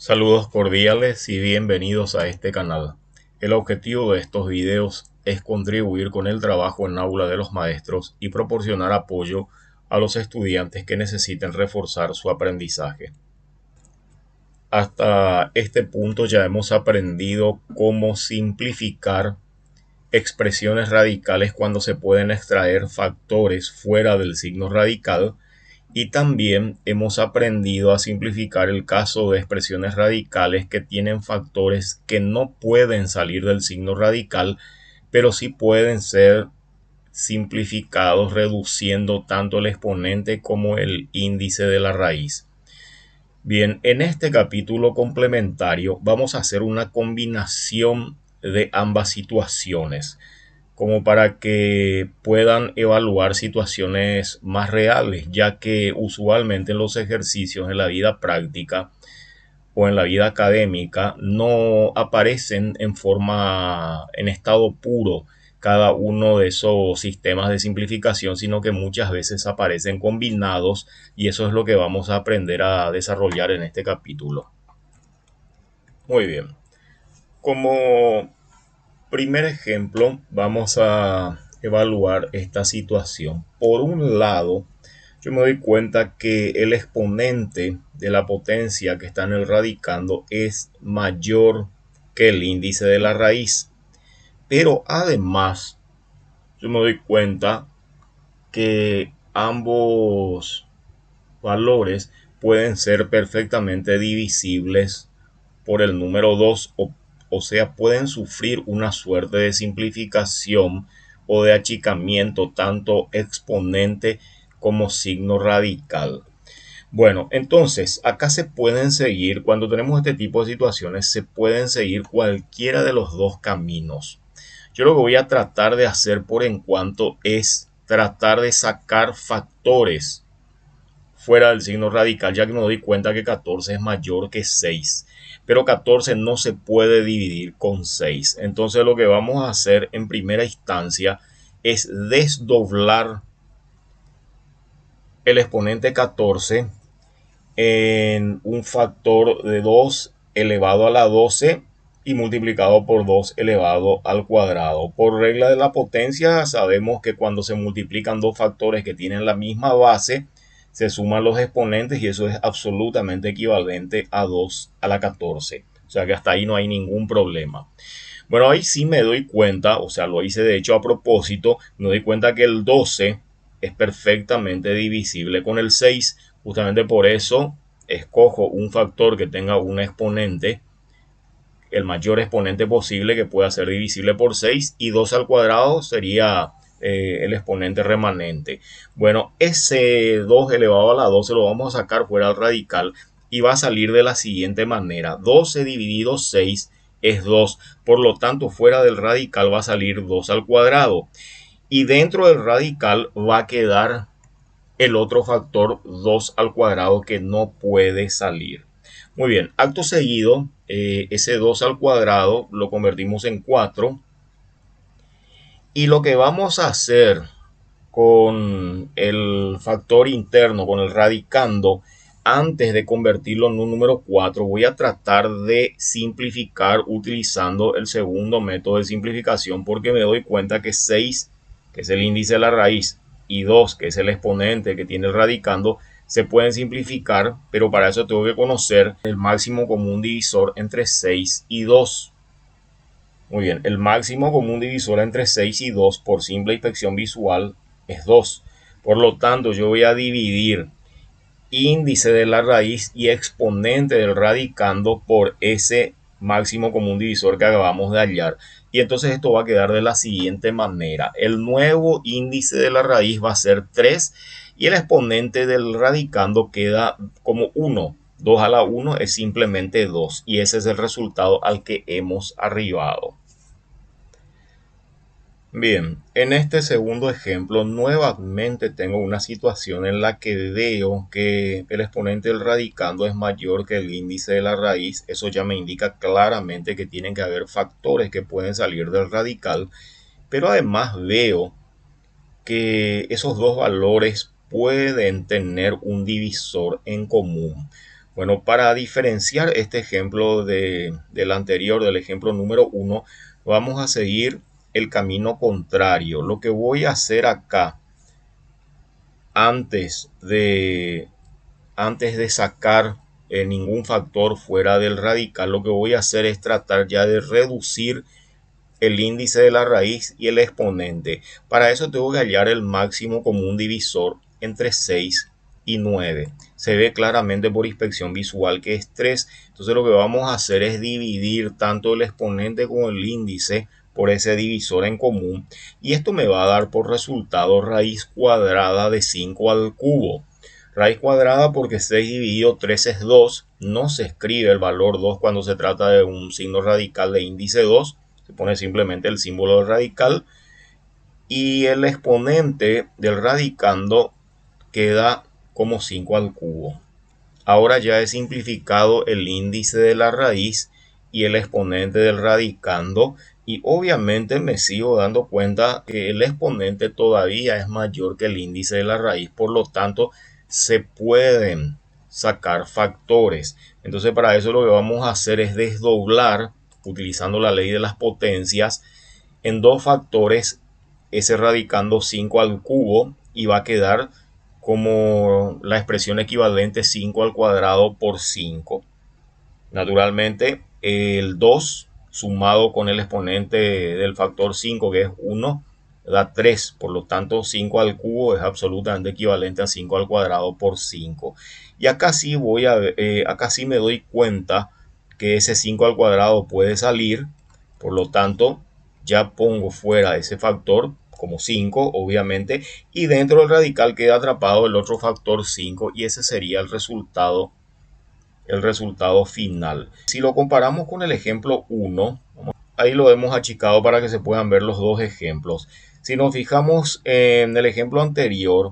Saludos cordiales y bienvenidos a este canal. El objetivo de estos videos es contribuir con el trabajo en aula de los maestros y proporcionar apoyo a los estudiantes que necesiten reforzar su aprendizaje. Hasta este punto ya hemos aprendido cómo simplificar expresiones radicales cuando se pueden extraer factores fuera del signo radical. Y también hemos aprendido a simplificar el caso de expresiones radicales que tienen factores que no pueden salir del signo radical, pero sí pueden ser simplificados reduciendo tanto el exponente como el índice de la raíz. Bien, en este capítulo complementario vamos a hacer una combinación de ambas situaciones como para que puedan evaluar situaciones más reales, ya que usualmente en los ejercicios en la vida práctica o en la vida académica no aparecen en estado puro cada uno de esos sistemas de simplificación, sino que muchas veces aparecen combinados y eso es lo que vamos a aprender a desarrollar en este capítulo. Muy bien, como primer ejemplo, vamos a evaluar esta situación. Por un lado, yo me doy cuenta que el exponente de la potencia que está en el radicando es mayor que el índice de la raíz. Pero además, yo me doy cuenta que ambos valores pueden ser perfectamente divisibles por el número 2, o sea, pueden sufrir una suerte de simplificación o de achicamiento, tanto exponente como signo radical. Bueno, entonces acá se pueden seguir, cuando tenemos este tipo de situaciones, se pueden seguir cualquiera de los dos caminos. Yo lo que voy a tratar de hacer por en cuanto es tratar de sacar factores fuera del signo radical, ya que me doy cuenta que 14 es mayor que 6. Pero 14 no se puede dividir con 6. Entonces lo que vamos a hacer en primera instancia es desdoblar el exponente 14 en un factor de 2 elevado a la 12 y multiplicado por 2 elevado al cuadrado. Por regla de la potencia sabemos que cuando se multiplican dos factores que tienen la misma base, se suman los exponentes y eso es absolutamente equivalente a 2 a la 14. O sea que hasta ahí no hay ningún problema. Bueno, ahí sí me doy cuenta, o sea, lo hice de hecho a propósito, me doy cuenta que el 12 es perfectamente divisible con el 6. Justamente por eso escojo un factor que tenga un exponente, el mayor exponente posible que pueda ser divisible por 6, y 2 al cuadrado sería el exponente remanente. Bueno, ese 2 elevado a la 12 lo vamos a sacar fuera del radical y va a salir de la siguiente manera. 12 dividido 6 es 2, por lo tanto fuera del radical va a salir 2 al cuadrado. Y dentro del radical va a quedar el otro factor 2 al cuadrado que no puede salir. Muy bien, acto seguido, ese 2 al cuadrado lo convertimos en 4. Y lo que vamos a hacer con el factor interno, con el radicando, antes de convertirlo en un número 4, voy a tratar de simplificar utilizando el segundo método de simplificación, porque me doy cuenta que 6, que es el índice de la raíz, y 2, que es el exponente que tiene el radicando, se pueden simplificar, pero para eso tengo que conocer el máximo común divisor entre 6 y 2. Muy bien, el máximo común divisor entre 6 y 2 por simple inspección visual es 2. Por lo tanto, yo voy a dividir índice de la raíz y exponente del radicando por ese máximo común divisor que acabamos de hallar. Y entonces esto va a quedar de la siguiente manera. El nuevo índice de la raíz va a ser 3 y el exponente del radicando queda como 1. 2 a la 1 es simplemente 2 y ese es el resultado al que hemos arribado. Bien, en este segundo ejemplo nuevamente tengo una situación en la que veo que el exponente del radicando es mayor que el índice de la raíz. Eso ya me indica claramente que tienen que haber factores que pueden salir del radical, pero además veo que esos dos valores pueden tener un divisor en común. Bueno, para diferenciar este ejemplo del anterior, del ejemplo número uno, vamos a seguir el camino contrario. Lo que voy a hacer acá, antes de, antes de sacar ningún factor fuera del radical, lo que voy a hacer es tratar ya de reducir el índice de la raíz y el exponente. Para eso tengo que hallar el máximo común divisor entre 6 y 9. Se ve claramente por inspección visual que es 3. Entonces lo que vamos a hacer es dividir tanto el exponente como el índice por ese divisor en común. Y esto me va a dar por resultado raíz cuadrada de 5 al cubo. Raíz cuadrada porque 6 dividido 3 es 2. No se escribe el valor 2 cuando se trata de un signo radical de índice 2. Se pone simplemente el símbolo del radical. Y el exponente del radicando queda como 5 al cubo. Ahora ya he simplificado el índice de la raíz y el exponente del radicando. Y obviamente me sigo dando cuenta que el exponente todavía es mayor que el índice de la raíz. Por lo tanto, se pueden sacar factores. Entonces para eso lo que vamos a hacer es desdoblar, utilizando la ley de las potencias, en dos factores ese radicando 5 al cubo y va a quedar como la expresión equivalente 5 al cuadrado por 5. Naturalmente, el 2 sumado con el exponente del factor 5, que es 1, da 3. Por lo tanto, 5 al cubo es absolutamente equivalente a 5 al cuadrado por 5. Y acá sí, acá sí me doy cuenta que ese 5 al cuadrado puede salir. Por lo tanto, ya pongo fuera ese factor como 5, obviamente, y dentro del radical queda atrapado el otro factor 5 y ese sería el resultado final. Si lo comparamos con el ejemplo 1, ahí lo hemos achicado para que se puedan ver los dos ejemplos. Si nos fijamos en el ejemplo anterior,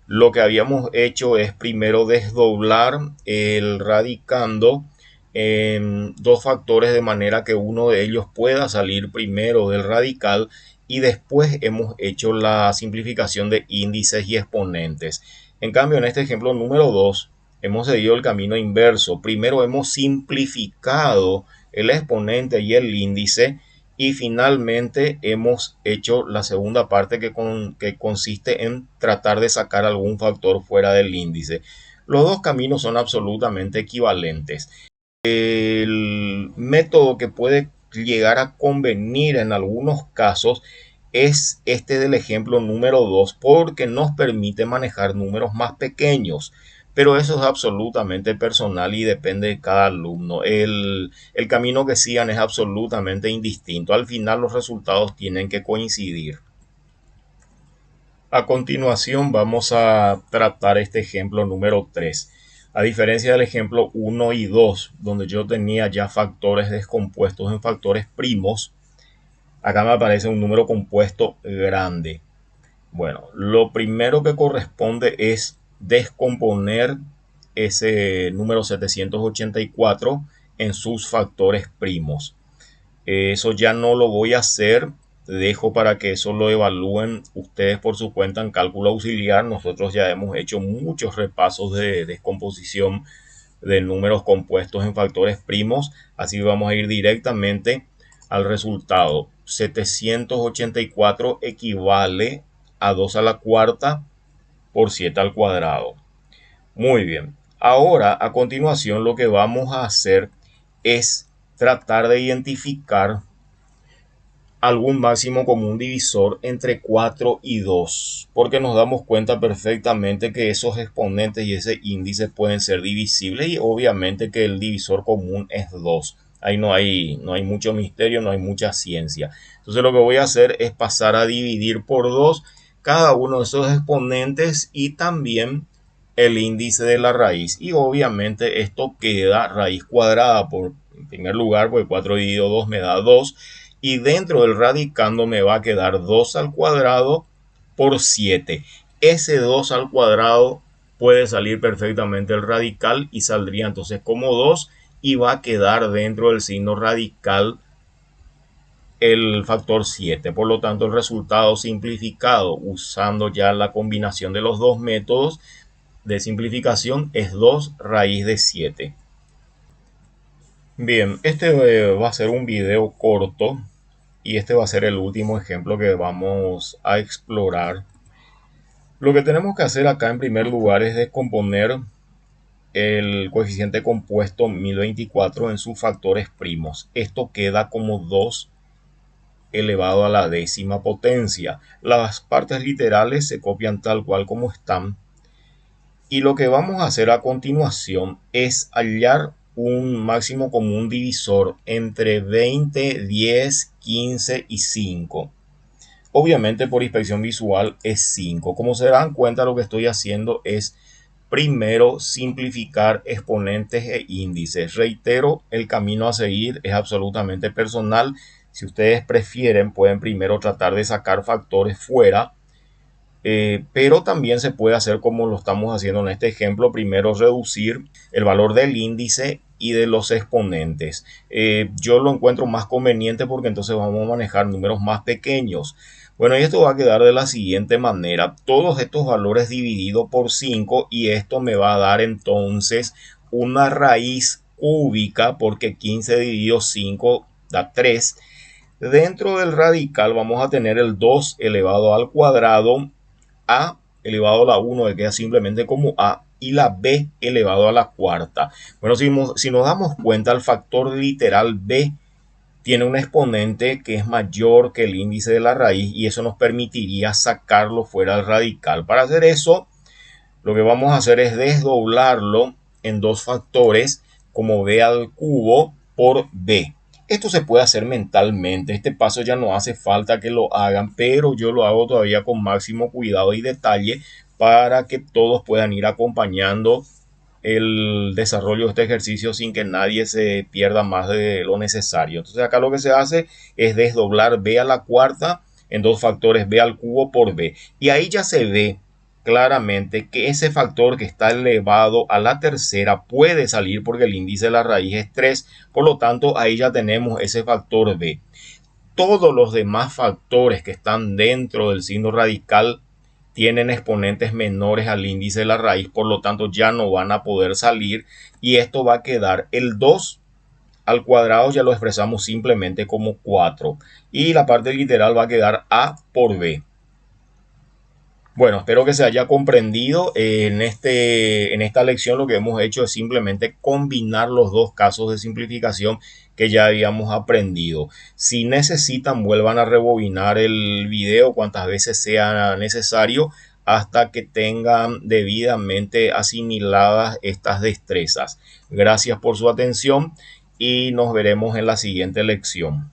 lo que habíamos hecho es primero desdoblar el radicando en dos factores de manera que uno de ellos pueda salir primero del radical y después hemos hecho la simplificación de índices y exponentes. En cambio, en este ejemplo número 2, hemos seguido el camino inverso. Primero hemos simplificado el exponente y el índice y finalmente hemos hecho la segunda parte que consiste en tratar de sacar algún factor fuera del índice. Los dos caminos son absolutamente equivalentes. El método que puede llegar a convenir en algunos casos es este del ejemplo número 2 porque nos permite manejar números más pequeños. Pero eso es absolutamente personal y depende de cada alumno. El camino que sigan es absolutamente indistinto. Al final los resultados tienen que coincidir. A continuación vamos a tratar este ejemplo número 3. A diferencia del ejemplo 1 y 2, donde yo tenía ya factores descompuestos en factores primos, acá me aparece un número compuesto grande. Bueno, lo primero que corresponde es descomponer ese número 784 en sus factores primos. Eso ya no lo voy a hacer. Dejo para que eso lo evalúen ustedes por su cuenta en cálculo auxiliar. Nosotros ya hemos hecho muchos repasos de descomposición de números compuestos en factores primos. Así vamos a ir directamente al resultado. 784 equivale a 2 a la cuarta por 7 al cuadrado. Muy bien. Ahora, a continuación, lo que vamos a hacer es tratar de identificar algún máximo común divisor entre 4 y 2, porque nos damos cuenta perfectamente que esos exponentes y ese índice pueden ser divisibles y obviamente que el divisor común es 2. Ahí no hay mucho misterio, no hay mucha ciencia. Entonces lo que voy a hacer es pasar a dividir por 2 cada uno de esos exponentes y también el índice de la raíz. Y obviamente esto queda raíz cuadrada en primer lugar, porque 4 dividido 2 me da 2 y dentro del radicando me va a quedar 2 al cuadrado por 7. Ese 2 al cuadrado puede salir perfectamente el radical y saldría entonces como 2 y va a quedar dentro del signo radical el factor 7. Por lo tanto, el resultado simplificado usando ya la combinación de los dos métodos de simplificación es 2 raíz de 7. Bien, este va a ser un video corto y este va a ser el último ejemplo que vamos a explorar. Lo que tenemos que hacer acá en primer lugar es descomponer el coeficiente compuesto 1024 en sus factores primos. Esto queda como 2 elevado a la décima potencia. Las partes literales se copian tal cual como están. Y lo que vamos a hacer a continuación es hallar un máximo común divisor entre 20, 10, 15 y 5. Obviamente por inspección visual es 5. Como se dan cuenta, lo que estoy haciendo es primero simplificar exponentes e índices. Reitero, el camino a seguir es absolutamente personal. Si ustedes prefieren, pueden primero tratar de sacar factores fuera, pero también se puede hacer como lo estamos haciendo en este ejemplo. Primero reducir el valor del índice y de los exponentes. Yo lo encuentro más conveniente porque entonces vamos a manejar números más pequeños. Bueno, y esto va a quedar de la siguiente manera. Todos estos valores dividido por 5 y esto me va a dar entonces una raíz cúbica porque 15 dividido 5 da 3. Dentro del radical vamos a tener el 2 elevado al cuadrado, a elevado a la 1 que queda simplemente como a, y la b elevado a la cuarta. Bueno, si nos damos cuenta, el factor literal b tiene un exponente que es mayor que el índice de la raíz y eso nos permitiría sacarlo fuera del radical. Para hacer eso, lo que vamos a hacer es desdoblarlo en dos factores como b al cubo por b. Esto se puede hacer mentalmente, este paso ya no hace falta que lo hagan, pero yo lo hago todavía con máximo cuidado y detalle para que todos puedan ir acompañando el desarrollo de este ejercicio sin que nadie se pierda más de lo necesario. Entonces acá lo que se hace es desdoblar b a la cuarta en dos factores b al cubo por b. Y ahí ya se ve claramente que ese factor que está elevado a la tercera puede salir porque el índice de la raíz es 3. Por lo tanto, ahí ya tenemos ese factor b. Todos los demás factores que están dentro del signo radical tienen exponentes menores al índice de la raíz, por lo tanto ya no van a poder salir y esto va a quedar el 2 al cuadrado, ya lo expresamos simplemente como 4 y la parte literal va a quedar a por b. Bueno, espero que se haya comprendido. En esta lección lo que hemos hecho es simplemente combinar los dos casos de simplificación que ya habíamos aprendido. Si necesitan, vuelvan a rebobinar el video cuantas veces sea necesario hasta que tengan debidamente asimiladas estas destrezas. Gracias por su atención y nos veremos en la siguiente lección.